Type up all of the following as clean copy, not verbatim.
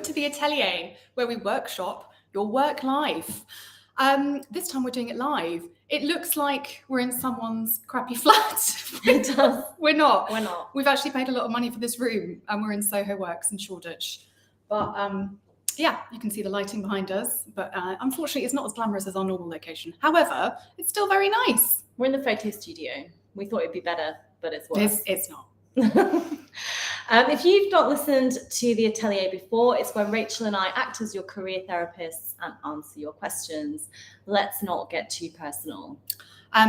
To the Atelier, where we workshop your work life. This time we're doing it live. It looks like we're in someone's crappy flat. It does. We're not. We're not. We've actually paid a lot of money for this room, and we're in Soho Works in Shoreditch. But yeah, you can see the lighting behind us. But unfortunately, it's not as glamorous as our normal location. However, it's still very nice. We're in the photo studio. We thought it'd be better, but it's worse. It's not. If you've not listened to the Atelier before, it's where Rachel and I act as your career therapists and answer your questions. Let's not get too personal.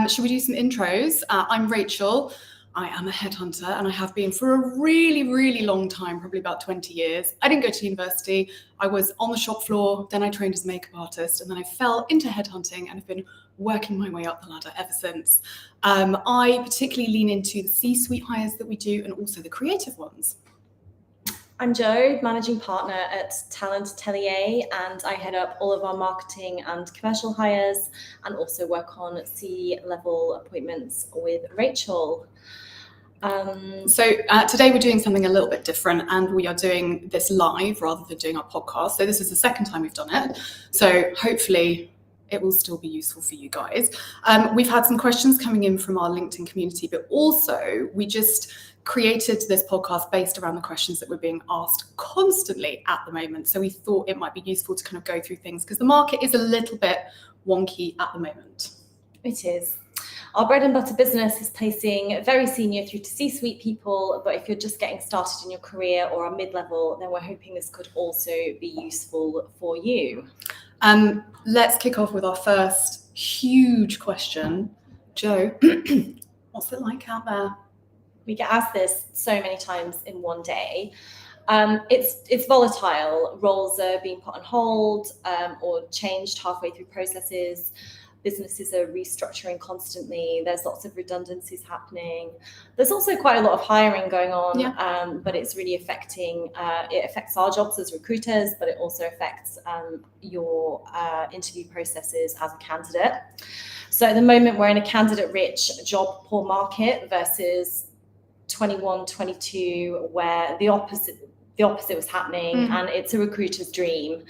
Should we do some intros? I'm Rachel. I am a headhunter, and I have been for a really, really long time, probably about 20 years. I didn't go to university. I was on the shop floor, then I trained as a makeup artist, and then I fell into headhunting and have been working my way up the ladder ever since. I particularly lean into the C-suite hires that we do and also the creative ones. I'm Jo, managing partner at Talent Atelier, and I head up all of our marketing and commercial hires and also work on C-level appointments with Rachel. So today we're doing something a little bit different, and we are doing this live rather than doing our podcast. So this is the second time we've done it. So hopefully it will still be useful for you guys. We've had some questions coming in from our LinkedIn community, but also we just created this podcast based around the questions that we're being asked constantly at the moment. So we thought it might be useful to kind of go through things because the market is a little bit wonky at the moment. It is. Our bread and butter business is placing very senior through to C-suite people, but if you're just getting started in your career or are mid-level, then we're hoping this could also be useful for you. Let's kick off with our first huge question. Jo, what's it like out there? We get asked this so many times in one day. It's volatile. Roles are being put on hold or changed halfway through processes. Businesses are restructuring constantly. There's lots of redundancies happening. There's also quite a lot of hiring going on, but it's really it affects our jobs as recruiters, but it also affects your interview processes as a candidate. So at the moment, we're in a candidate-rich, job-poor market versus 21, 22, where the opposite was happening, and it's a recruiter's dream.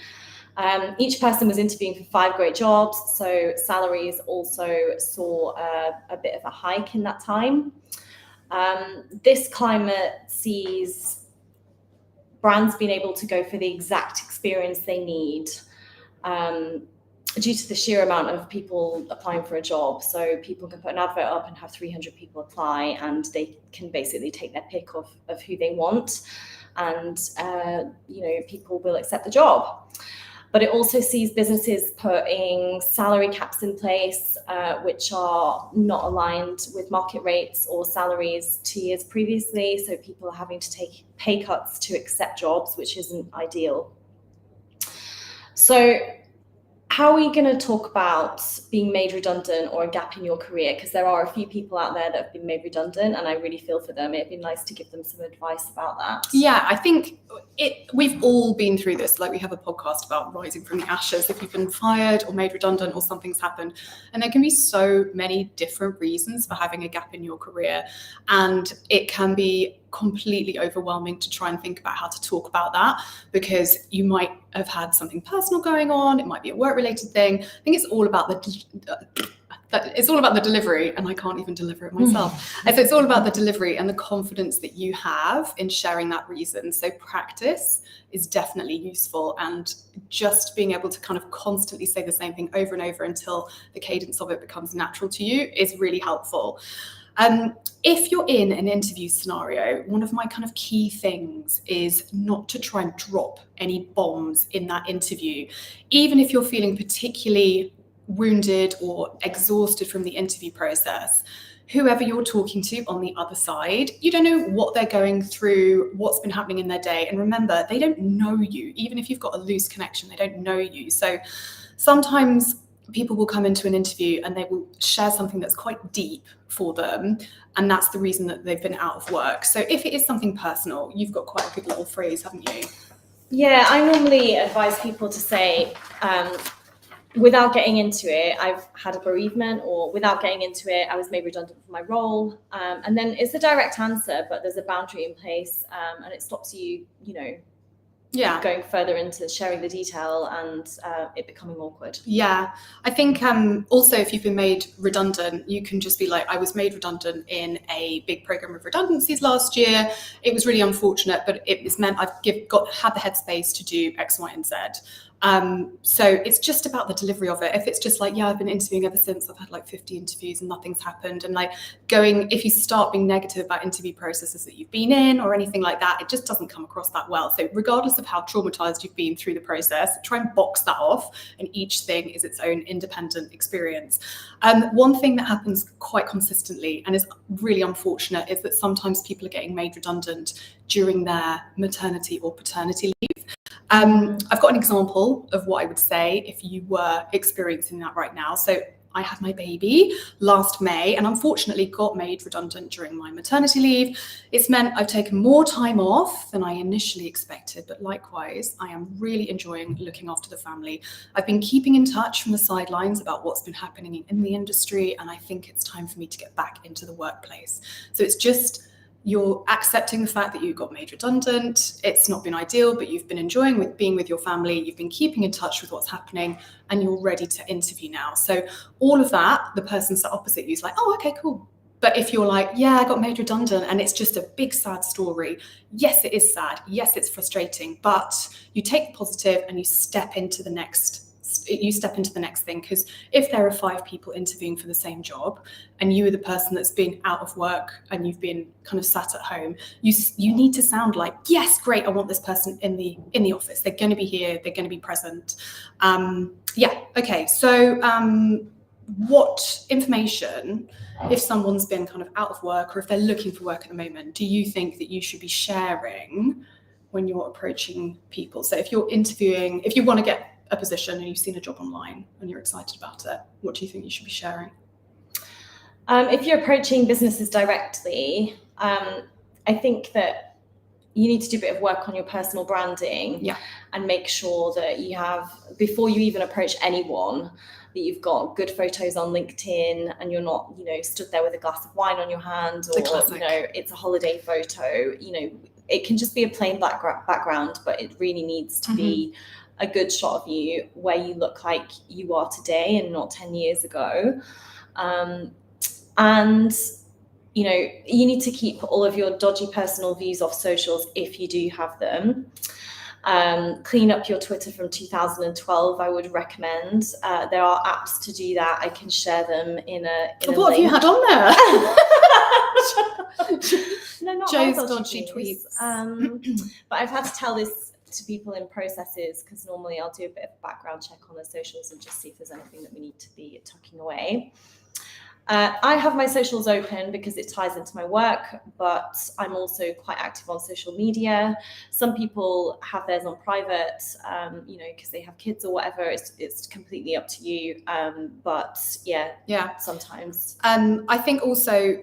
Each person was interviewing for 5 great jobs, so salaries also saw a bit of a hike in that time. This climate sees brands being able to go for the exact experience they need due to the sheer amount of people applying for a job. So people can put an advert up and have 300 people apply, and they can basically take their pick of who they want, and people will accept the job. But it also sees businesses putting salary caps in place, which are not aligned with market rates or salaries 2 years previously. So people are having to take pay cuts to accept jobs, which isn't ideal. So how are we going to talk about being made redundant or a gap in your career? Because there are a few people out there that have been made redundant, and I really feel for them. It'd be nice to give them some advice about that. Yeah, I think we've all been through this. Like, we have a podcast about rising from the ashes. If you've been fired or made redundant or something's happened, and there can be so many different reasons for having a gap in your career, and it can be completely overwhelming to try and think about how to talk about that, because you might have had something personal going on. It might be a work-related thing. I think it's all about the delivery, and I can't even deliver it myself. So it's all about the delivery and the confidence that you have in sharing that reason. So practice is definitely useful, and just being able to kind of constantly say the same thing over and over until the cadence of it becomes natural to you is really helpful. If you're in an interview scenario, one of my kind of key things is not to try and drop any bombs in that interview. Even if you're feeling particularly wounded or exhausted from the interview process, whoever you're talking to on the other side, you don't know what they're going through, what's been happening in their day. And remember, they don't know you. Even if you've got a loose connection, they don't know you. So sometimes people will come into an interview and they will share something that's quite deep for them, and that's the reason that they've been out of work. So if it is something personal, you've got quite a good little phrase, haven't you? Yeah, I normally advise people to say, without getting into it, I've had a bereavement, or without getting into it, I was made redundant from my role. And then it's a direct answer, but there's a boundary in place, and it stops you, going further into sharing the detail and it becoming awkward. Yeah, I think also if you've been made redundant, you can just be like, I was made redundant in a big program of redundancies last year. It was really unfortunate, but it was meant I've had the headspace to do X, Y, and Z. So it's just about the delivery of it. If it's just like, yeah, I've been interviewing ever since, I've had like 50 interviews and nothing's happened. And like if you start being negative about interview processes that you've been in or anything like that, it just doesn't come across that well. So regardless of how traumatized you've been through the process, try and box that off, and each thing is its own independent experience. One thing that happens quite consistently and is really unfortunate is that sometimes people are getting made redundant during their maternity or paternity leave. I've got an example of what I would say if you were experiencing that right now. So I had my baby last May and unfortunately got made redundant during my maternity leave. It's meant I've taken more time off than I initially expected, but likewise, I am really enjoying looking after the family. I've been keeping in touch from the sidelines about what's been happening in the industry, and I think it's time for me to get back into the workplace. So it's just you're accepting the fact that you got made redundant. It's not been ideal, but you've been enjoying being with your family. You've been keeping in touch with what's happening, and you're ready to interview now. So all of that, the person sat opposite you is like, oh, okay, cool. But if you're like, yeah, I got made redundant and it's just a big sad story. Yes, it is sad. Yes, it's frustrating, but you take the positive and you step into the next thing, because if there are 5 people interviewing for the same job and you are the person that's been out of work and you've been kind of sat at home, you need to sound like, yes, great, I want this person in the office. They're going to be here, they're going to be present. So what information, if someone's been kind of out of work or if they're looking for work at the moment, do you think that you should be sharing when you're approaching people? So if you're interviewing, if you want to get a position and you've seen a job online and you're excited about it, what do you think you should be sharing? If you're approaching businesses directly, I think that you need to do a bit of work on your personal branding and make sure that you have, before you even approach anyone, that you've got good photos on LinkedIn and you're not, stood there with a glass of wine on your hand, or, it's a holiday photo. It can just be a plain background, but it really needs to be a good shot of you where you look like you are today and not 10 years ago. And you need to keep all of your dodgy personal views off socials if you do have them. Clean up your Twitter from 2012, I would recommend. There are apps to do that. I can share them in a what have you had on there? No, not Jo's dodgy tweets. But I've had to tell this to people in processes, because normally I'll do a bit of a background check on the socials and just see if there's anything that we need to be tucking away. I have my socials open because it ties into my work, but I'm also quite active on social media. Some people have theirs on private, because they have kids or whatever. It's completely up to you. But sometimes. I think also,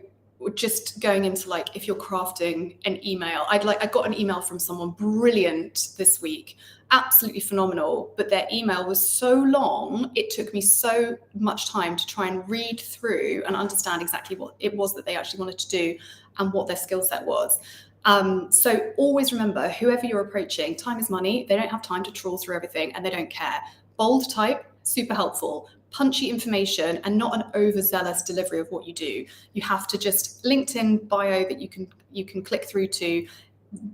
just going into like, if you're crafting an email, I got an email from someone brilliant this week, absolutely phenomenal, but their email was so long, it took me so much time to try and read through and understand exactly what it was that they actually wanted to do and what their skill set was. So always remember, whoever you're approaching, time is money. They don't have time to trawl through everything and they don't care. Bold type, super helpful. Punchy information and not an overzealous delivery of what you do. You have to just LinkedIn bio that you can click through to,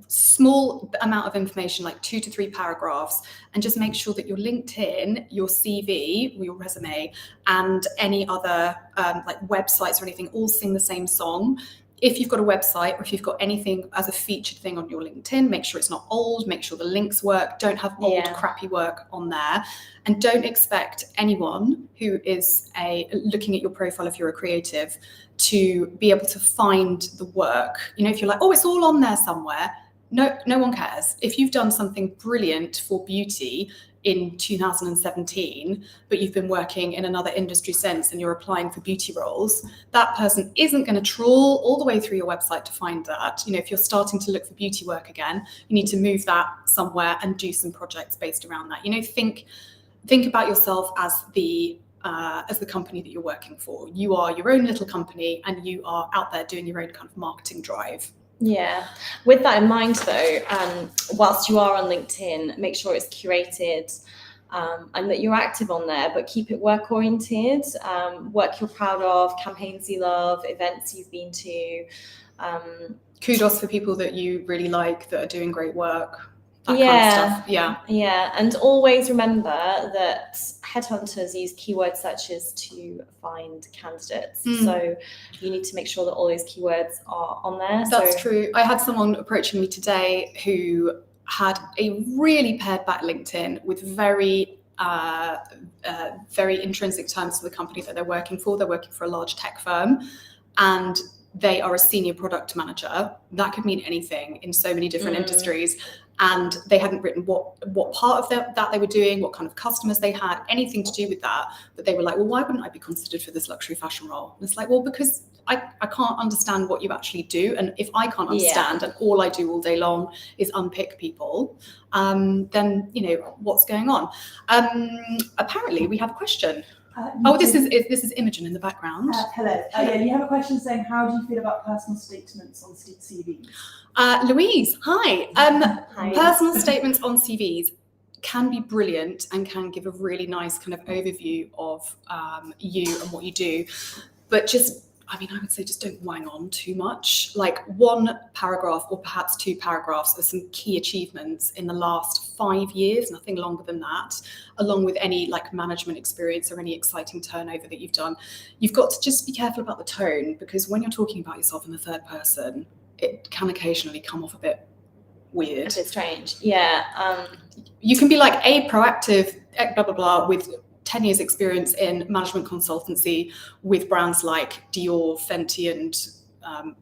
small amount of information, like 2 to 3 paragraphs, and just make sure that your LinkedIn, your CV, or your resume, and any other like websites or anything all sing the same song. If you've got a website or if you've got anything as a featured thing on your LinkedIn, make sure it's not old, make sure the links work, don't have old crappy work on there. And don't expect anyone who is looking at your profile, if you're a creative, to be able to find the work. If you're like, oh, it's all on there somewhere, no one cares. If you've done something brilliant for beauty in 2017, but you've been working in another industry since and you're applying for beauty roles, that person isn't going to trawl all the way through your website to find that. If you're starting to look for beauty work again, you need to move that somewhere and do some projects based around that. Think about yourself as the company that you're working for. You are your own little company and you are out there doing your own kind of marketing drive. Yeah. With that in mind, though, whilst you are on LinkedIn, make sure it's curated and that you're active on there, but keep it work-oriented, work you're proud of, campaigns you love, events you've been to. Kudos for people that you really like that are doing great work. That Yeah. kind of stuff. Yeah. Yeah. And always remember that headhunters use keyword searches to find candidates. So you need to make sure that all those keywords are on there. That's true. I had someone approaching me today who had a really pared back LinkedIn with very intrinsic terms to the company that they're working for. They're working for a large tech firm, and they are a senior product manager. That could mean anything in so many different industries. And they hadn't written what part of that they were doing, what kind of customers they had, anything to do with that. But they were like, well, why wouldn't I be considered for this luxury fashion role? And it's like, well, because I can't understand what you actually do. And if I can't understand and all I do all day long is unpick people, then, what's going on? Apparently, we have a question. This is Imogen in the background. Hello. You have a question saying, how do you feel about personal statements on CVs? Louise, hi. Hi. Personal statements on CVs can be brilliant and can give a really nice kind of overview of you and what you do. But I would say just don't wang on too much. Like one paragraph or perhaps two paragraphs of some key achievements in the last 5 years, nothing longer than that, along with any like management experience or any exciting turnover that you've done. You've got to just be careful about the tone, because when you're talking about yourself in the third person, it can occasionally come off a bit weird. A bit strange. Yeah. You can be like a proactive blah, blah, blah with 10 years experience in management consultancy with brands like Dior, Fenty and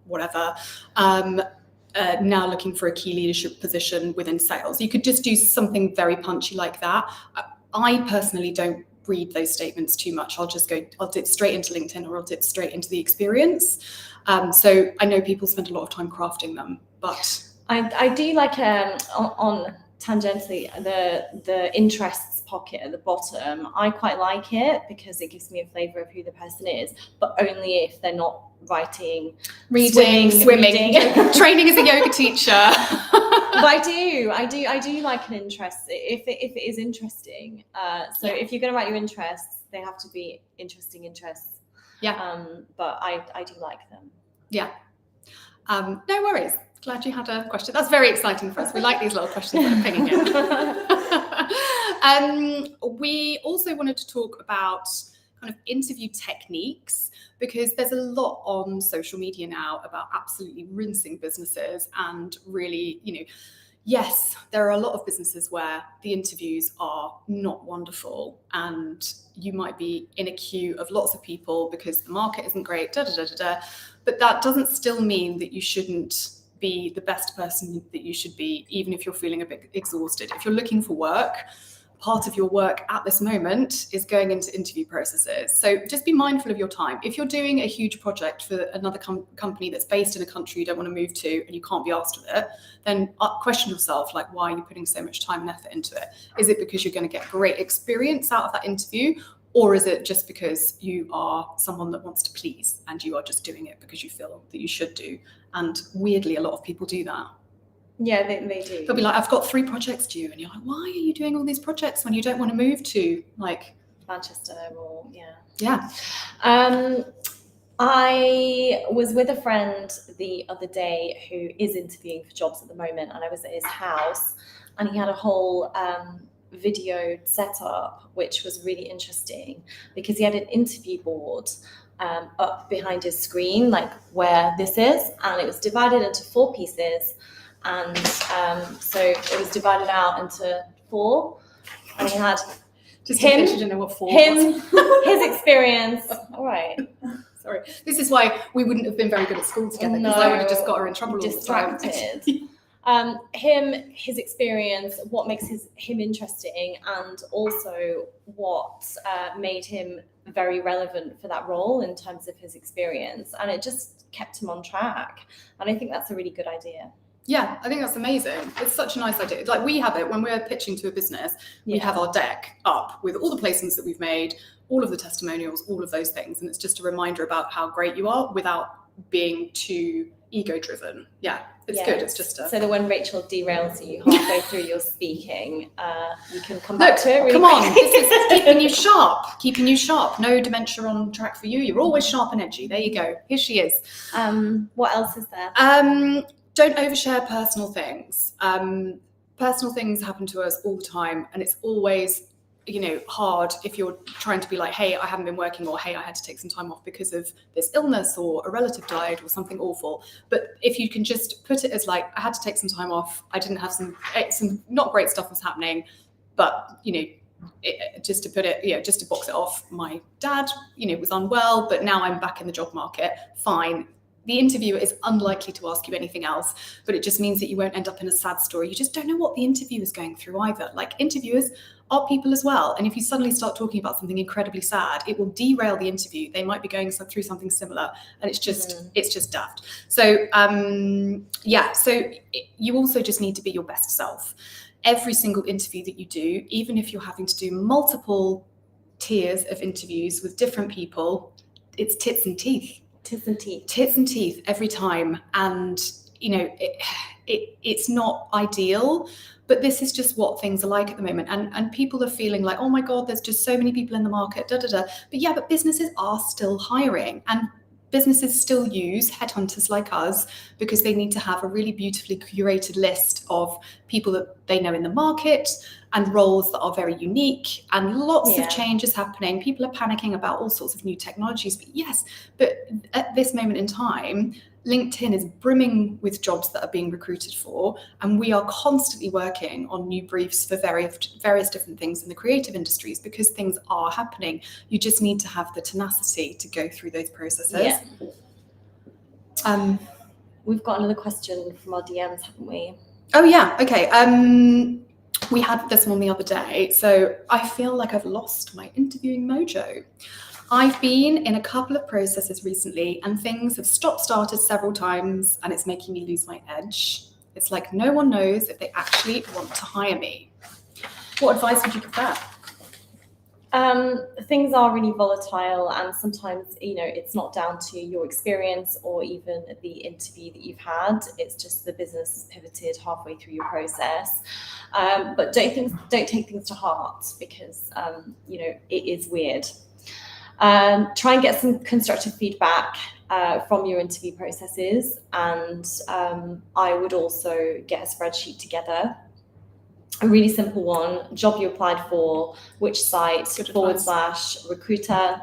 whatever, now looking for a key leadership position within sales. You could just do something very punchy like that. I personally don't read those statements too much. I'll dip straight into LinkedIn, or I'll dip straight into the experience. So I know people spend a lot of time crafting them, but I do like on tangentially the interests pocket at the bottom. I quite like it because it gives me a flavour of who the person is, but only if they're not writing, reading, swimming. Training as a yoga teacher. But I do like an interest if it is interesting. If you're going to write your interests, they have to be interesting interests. Yeah. But I do like them. Yeah. No worries. Glad you had a question. That's very exciting for us. We like these little questions that are pinging in. We also wanted to talk about kind of interview techniques, because there's a lot on social media now about absolutely rinsing businesses, and really, yes, there are a lot of businesses where the interviews are not wonderful, and you might be in a queue of lots of people because the market isn't great, but that doesn't still mean that you shouldn't be the best person that you should be, even if you're feeling a bit exhausted. If you're looking for work, part of your work at this moment is going into interview processes. So just be mindful of your time. If you're doing a huge project for another company that's based in a country you don't want to move to and you can't be asked with it, then question yourself, like, why are you putting so much time and effort into it? Is it because you're going to get great experience out of that interview? Or is it just because you are someone that wants to please and you are just doing it because you feel that you should do? And weirdly, a lot of people do that. Yeah, they do. They'll be like, I've got 3 projects due. And you're like, why are you doing all these projects when you don't want to move to like Manchester or Yeah. I was with a friend the other day who is interviewing for jobs at the moment, and I was at his house, and he had a whole video set up, which was really interesting because he had an interview board up behind his screen, like where this is, and it was divided into 4 pieces, and so it was divided out into 4, and he had just in case you didn't know what 4 was. His experience. All right. Sorry. This is why we wouldn't have been very good at school together, because I would have just got her in trouble distracted. all the time. His experience, what makes him interesting, and also what made him very relevant for that role in terms of his experience, and it just kept him on track. And I think that's a really good idea. Yeah, I think that's amazing. It's such a nice idea. Like, we have it when we're pitching to a business, we have our deck up with all the placements that we've made, all of the testimonials, all of those things. And it's just a reminder about how great you are without being too ego driven. Yeah, it's Yeah. good. It's just So that when Rachel derails you halfway through your speaking, you can come back look, to it really come on, quickly. this is keeping you sharp. No dementia on track for you. You're always sharp and edgy. There you go. Here she is. What else is there? Don't overshare personal things. Personal things happen to us all the time, and it's always, hard if you're trying to be like, hey, I haven't been working, or hey, I had to take some time off because of this illness, or a relative died, or something awful. But if you can just put it as like, I had to take some time off, I didn't have some not great stuff was happening, but just to put it, just to box it off, my dad, was unwell, but now I'm back in the job market, fine. The interviewer is unlikely to ask you anything else, but it just means that you won't end up in a sad story. You just don't know what the interviewer is going through either. Like, interviewers are people as well. And if you suddenly start talking about something incredibly sad, it will derail the interview. They might be going through something similar, and it's just daft. So, you also just need to be your best self. Every single interview that you do, even if you're having to do multiple tiers of interviews with different people, it's tits and teeth. Tits and teeth every time. And, it's not ideal, but this is just what things are like at the moment. And people are feeling like, oh my God, there's just so many people in the market, But businesses are still hiring, and businesses still use headhunters like us because they need to have a really beautifully curated list of people that they know in the market and roles that are very unique, and lots of changes happening. People are panicking about all sorts of new technologies, but at this moment in time, LinkedIn is brimming with jobs that are being recruited for, and we are constantly working on new briefs for various different things in the creative industries because things are happening. You just need to have the tenacity to go through those processes. Yeah. We've got another question from our DMs, haven't we? Oh yeah, okay. We had this one the other day, so I feel like I've lost my interviewing mojo. I've been in a couple of processes recently, and things have started several times, and it's making me lose my edge. It's like no one knows if they actually want to hire me. What advice would you give that? Things are really volatile, and sometimes, it's not down to your experience or even the interview that you've had. It's just the business has pivoted halfway through your process. But don't take things to heart because, it is weird. Try and get some constructive feedback from your interview processes, and I would also get a spreadsheet together. A really simple one: job you applied for, which site, / recruiter,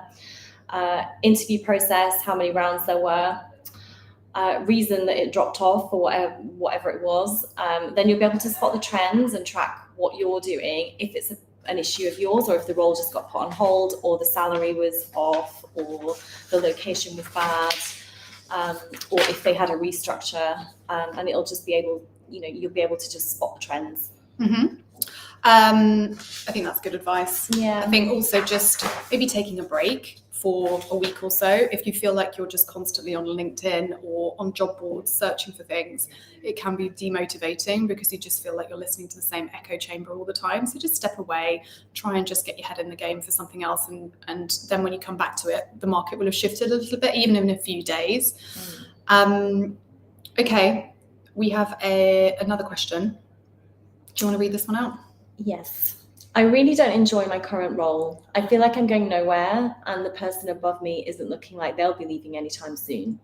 interview process, how many rounds there were, reason that it dropped off or whatever it was. Then you'll be able to spot the trends and track what you're doing, if it's an issue of yours, or if the role just got put on hold, or the salary was off, or the location was bad, or if they had a restructure, and it'll just be able, you'll be able to just spot the trends. Mm-hmm. I think that's good advice. Yeah. I think also just maybe taking a break for a week or so. If you feel like you're just constantly on LinkedIn or on job boards searching for things, it can be demotivating because you just feel like you're listening to the same echo chamber all the time. So just step away, try and just get your head in the game for something else. And then when you come back to it, the market will have shifted a little bit, even in a few days. Okay, we have another question. Do you want to read this one out? Yes. I really don't enjoy my current role. I feel like I'm going nowhere, and the person above me isn't looking like they'll be leaving anytime soon.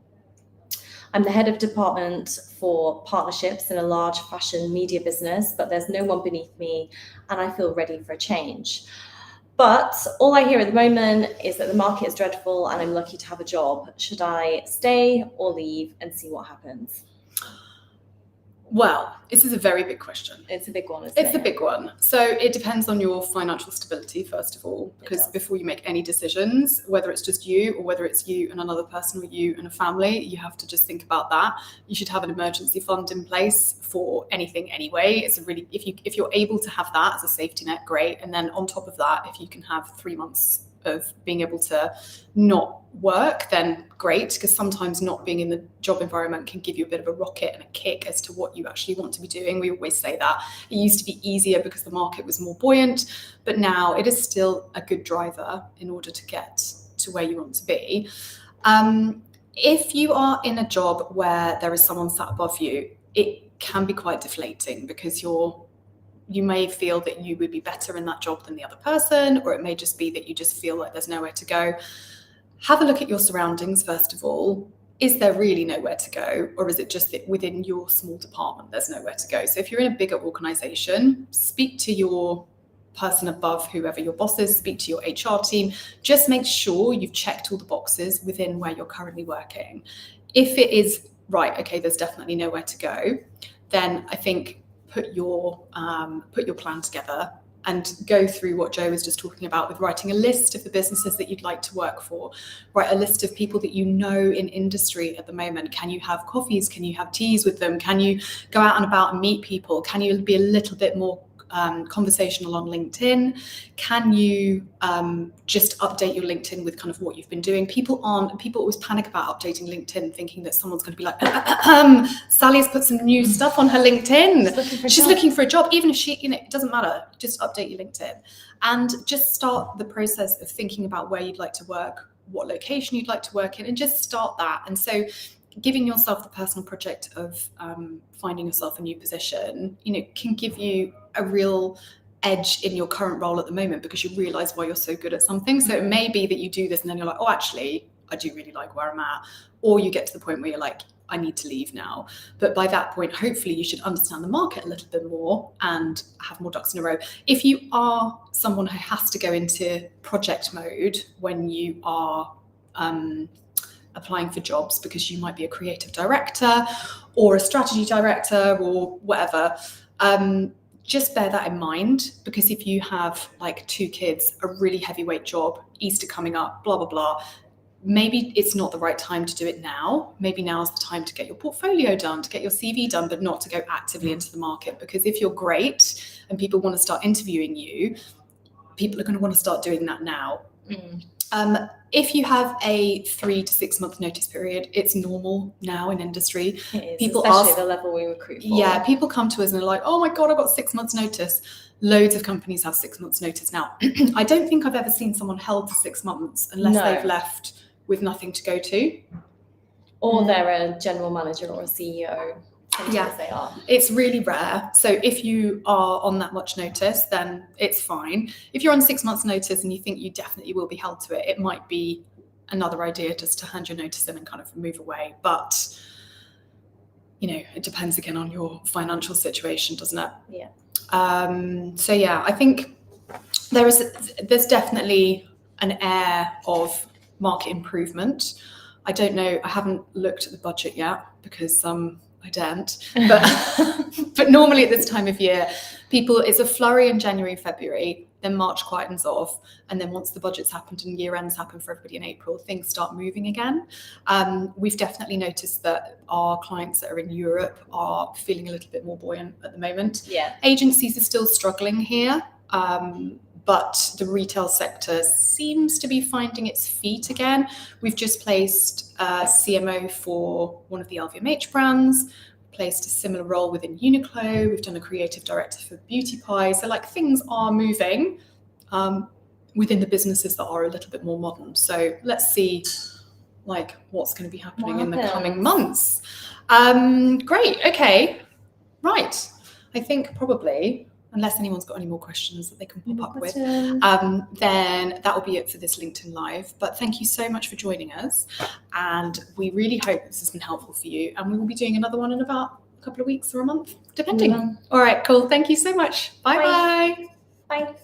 I'm the head of department for partnerships in a large fashion media business, but there's no one beneath me, and I feel ready for a change. But all I hear at the moment is that the market is dreadful and I'm lucky to have a job. Should I stay or leave and see what happens? Well, this is a very big question. It's a big one, isn't It's a big one. So it depends on your financial stability, first of all, because before you make any decisions, whether it's just you or whether it's you and another person or you and a family, you have to just think about that. You should have an emergency fund in place for anything anyway. It's a really, if you're able to have that as a safety net, great. And then on top of that, if you can have 3 months of being able to not work, then great, because sometimes not being in the job environment can give you a bit of a rocket and a kick as to what you actually want to be doing. We always say that. It used to be easier because the market was more buoyant, but now it is still a good driver in order to get to where you want to be. if you are in a job where there is someone sat above you, it can be quite deflating because you may feel that you would be better in that job than the other person, or it may just be that you just feel like there's nowhere to go. Have a look at your surroundings, first of all. Is there really nowhere to go? Or is it just that within your small department, there's nowhere to go? So if you're in a bigger organization, speak to your person above, whoever your boss is, speak to your HR team. Just make sure you've checked all the boxes within where you're currently working. If it is, right, okay, there's definitely nowhere to go, then I think put your plan together and go through what Jo was just talking about with writing a list of the businesses that you'd like to work for. Write a list of people that you know in industry at the moment. Can you have coffees? Can you have teas with them? Can you go out and about and meet people? Can you be a little bit more conversational on LinkedIn? Can you just update your LinkedIn with kind of what you've been doing? People always panic about updating LinkedIn, thinking that someone's going to be like, Sally's put some new stuff on her LinkedIn. She's looking for a job. Even if it doesn't matter. Just update your LinkedIn and just start the process of thinking about where you'd like to work, what location you'd like to work in, and just start that. And so giving yourself the personal project of finding yourself a new position, can give you a real edge in your current role at the moment because you realize why you're so good at something. So it may be that you do this and then you're like, oh, actually, I do really like where I'm at. Or you get to the point where you're like, I need to leave now. But by that point, hopefully you should understand the market a little bit more and have more ducks in a row. If you are someone who has to go into project mode when you are applying for jobs because you might be a creative director or a strategy director or whatever, just bear that in mind, because if you have like 2 kids, a really heavyweight job, Easter coming up, blah, blah, blah, maybe it's not the right time to do it now. Maybe now is the time to get your portfolio done, to get your CV done, but not to go actively into the market. Because if you're great and people want to start interviewing you, people are going to want to start doing that now. If you have a 3 to 6 month notice period, it's normal now in industry. It is, people especially ask, the level we recruit for. Yeah, people come to us and they're like, oh my God, I've got 6 months notice. Loads of companies have 6 months notice now. I don't think I've ever seen someone held to 6 months unless they've left with nothing to go to. Or they're a general manager or a CEO. Sometimes they are. It's really rare. So if you are on that much notice, then it's fine. If you're on 6 months notice and you think you definitely will be held to it, it might be another idea just to hand your notice in and kind of move away. But, it depends again on your financial situation, doesn't it? Yeah. So yeah, I think there's definitely an air of market improvement. I don't know, I haven't looked at the budget yet because I daren't, but normally at this time of year, it's a flurry in January, February, then March quietens off, and then once the budget's happened and year ends happen for everybody in April, things start moving again. We've definitely noticed that our clients that are in Europe are feeling a little bit more buoyant at the moment. Yeah. Agencies are still struggling here, but the retail sector seems to be finding its feet again. We've just placed a CMO for one of the LVMH brands, placed a similar role within Uniqlo. We've done a creative director for Beauty Pie. So things are moving within the businesses that are a little bit more modern. So let's see what's going to be happening in the coming months. Great. Okay. Right. I think probably, unless anyone's got any more questions that they can pop up with, then that will be it for this LinkedIn Live. But thank you so much for joining us. And we really hope this has been helpful for you. And we will be doing another one in about a couple of weeks or a month, depending. All right, cool. Thank you so much. Bye-bye. Bye.